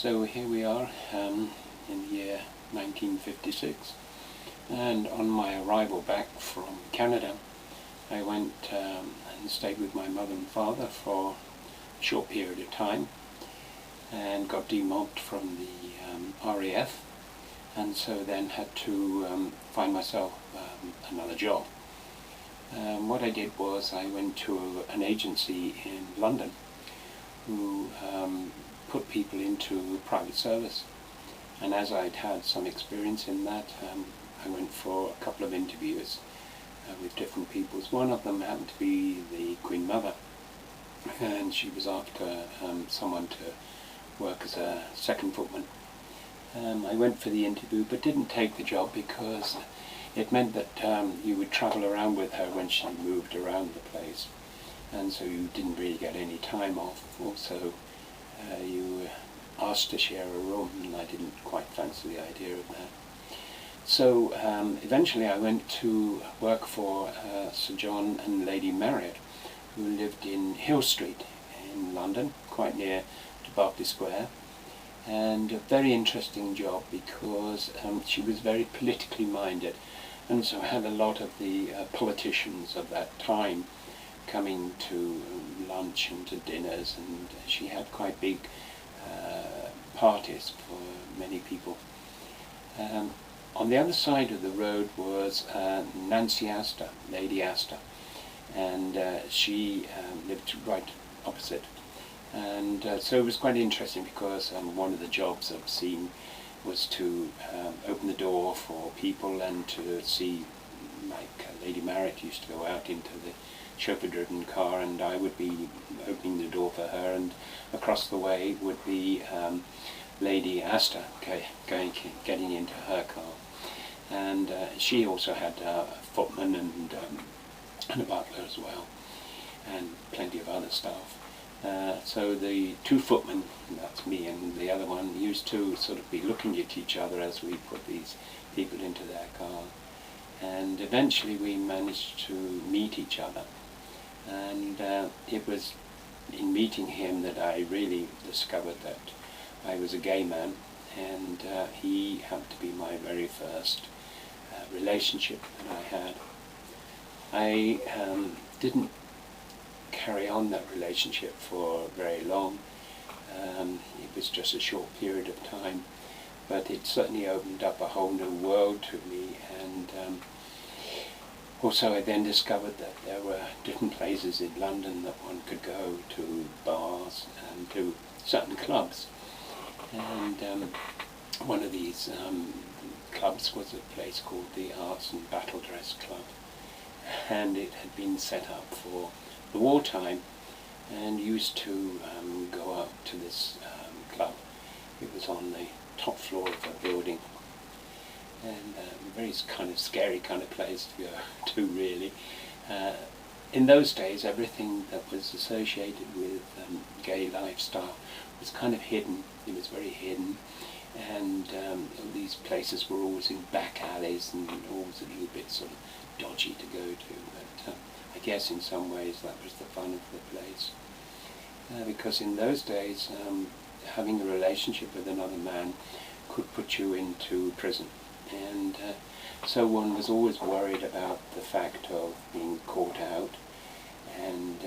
So here we are in the year 1956, and on my arrival back from Canada I went and stayed with my mother and father for a short period of time and got demobbed from the RAF, and so then had to find myself another job. What I did was I went to an agency in London who put people into private service, and as I'd had some experience in that, I went for a couple of interviews with different peoples. One of them happened to be the Queen Mother, and she was after someone to work as a second footman. I went for the interview but didn't take the job because it meant that you would travel around with her when she moved around the place, and so you didn't really get any time off. Also, you were asked to share a room, and I didn't quite fancy the idea of that. So eventually I went to work for Sir John and Lady Marriott, who lived in Hill Street in London, quite near to Berkeley Square. And a very interesting job because she was very politically minded, and so had a lot of the politicians of that time coming to lunch and to dinners, and she had quite big parties for many people. On the other side of the road was Nancy Astor, Lady Astor, and she lived right opposite. And so it was quite interesting because one of the jobs I've seen was to open the door for people and to see, like Lady Marriott used to go out into the chauffeur-driven car, and I would be opening the door for her, and across the way would be Lady Astor getting into her car. And she also had a footman and a butler as well, and plenty of other staff. So the two footmen, that's me and the other one, used to sort of be looking at each other as we put these people into their car. And eventually we managed to meet each other. And it was in meeting him that I really discovered that I was a gay man, and he happened to be my very first relationship that I had. I didn't carry on that relationship for very long. It was just a short period of time, but it certainly opened up a whole new world to me. And also I then discovered that there were different places in London that one could go to, bars and to certain clubs. And one of these clubs was a place called the Arts and Battle Dress Club, and it had been set up for the wartime, and used to go up to this club. It was on the top floor of a building, and a very kind of scary kind of place to go to, really. In those days, everything that was associated with gay lifestyle was kind of hidden. It was very hidden, and these places were always in back alleys and always a little bit sort of dodgy to go to. But I guess in some ways that was the fun of the place, because in those days having a relationship with another man could put you into prison, and so one was always worried about the fact of being caught out, and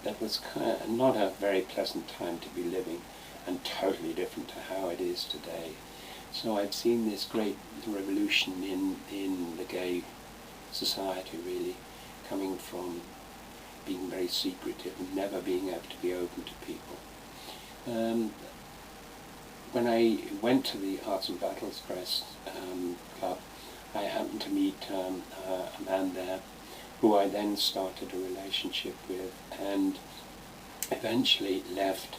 that was kind of not a very pleasant time to be living, and totally different to how it is today. So I've seen this great revolution in the gay society, really, coming from being very secretive and never being able to be open to people. When I went to the Arts and Battle Dress Club, I happened to meet a man there who I then started a relationship with, and eventually left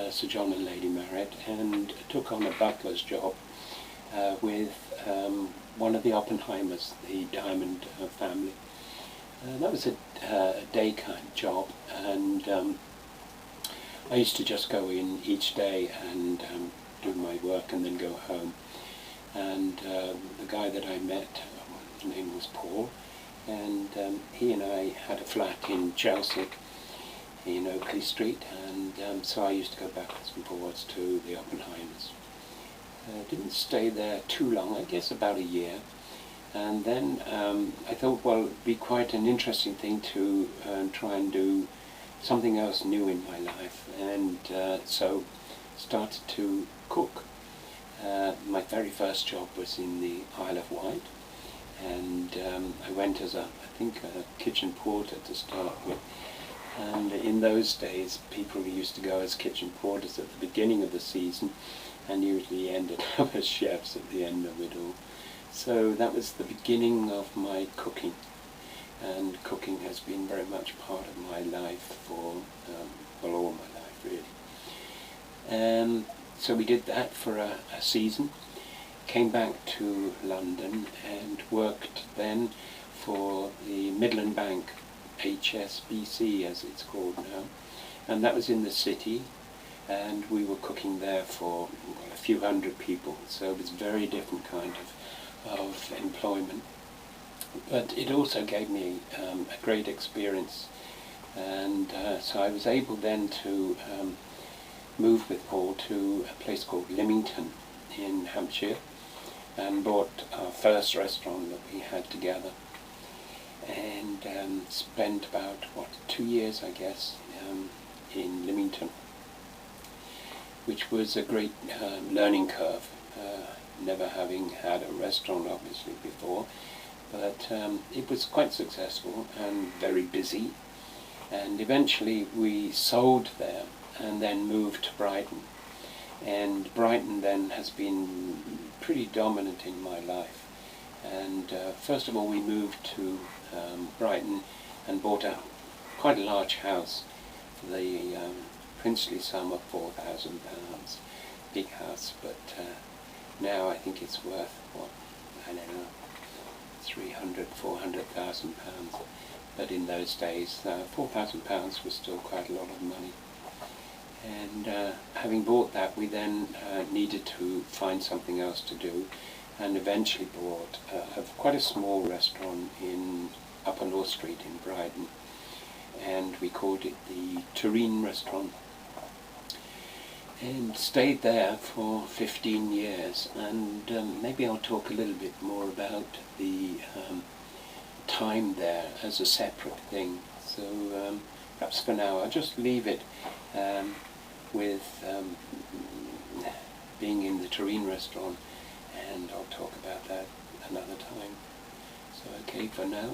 Sir John and Lady Marriott and took on a butler's job with one of the Oppenheimers, the Diamond family. That was a day kind of job, and I used to just go in each day and do my work and then go home. And the guy that I met, his name was Paul, and he and I had a flat in Chelsea, in Oakley Street, and so I used to go backwards and forwards to the Oppenheimers. Didn't stay there too long, I guess about a year, and then I thought, well, it'd be quite an interesting thing to try and do something else new in my life, and so started to cook. My very first job was in the Isle of Wight, and I went as I think a kitchen porter to start with. And in those days, people used to go as kitchen porters at the beginning of the season, and usually ended up as chefs at the end of it all. So that was the beginning of my cooking, and cooking has been very much part of my life for all my life, really. So we did that for a season, came back to London and worked then for the Midland Bank, HSBC as it's called now, and that was in the city, and we were cooking there for a few hundred people, so it was a very different kind of employment. But it also gave me a great experience, and so I was able then to move with Paul to a place called Lymington in Hampshire, and bought our first restaurant that we had together, and spent about 2 years, I guess, in Lymington, which was a great learning curve, never having had a restaurant obviously before, but it was quite successful and very busy, and eventually we sold there and then moved to Brighton, and Brighton then has been pretty dominant in my life. And first of all, we moved to Brighton and bought quite a large house for the princely sum of £4,000, big house, but now I think it's worth, I don't know, 300,000, 400,000 pounds. But in those days, £4,000 was still quite a lot of money. And having bought that, we then needed to find something else to do, and eventually bought quite a small restaurant in Upper Law Street in Brighton, and we called it the Tureen Restaurant, and stayed there for 15 years. And maybe I'll talk a little bit more about the time there as a separate thing. So perhaps for now I'll just leave it with being in the Tureen Restaurant, and I'll talk about that another time. So okay, for now,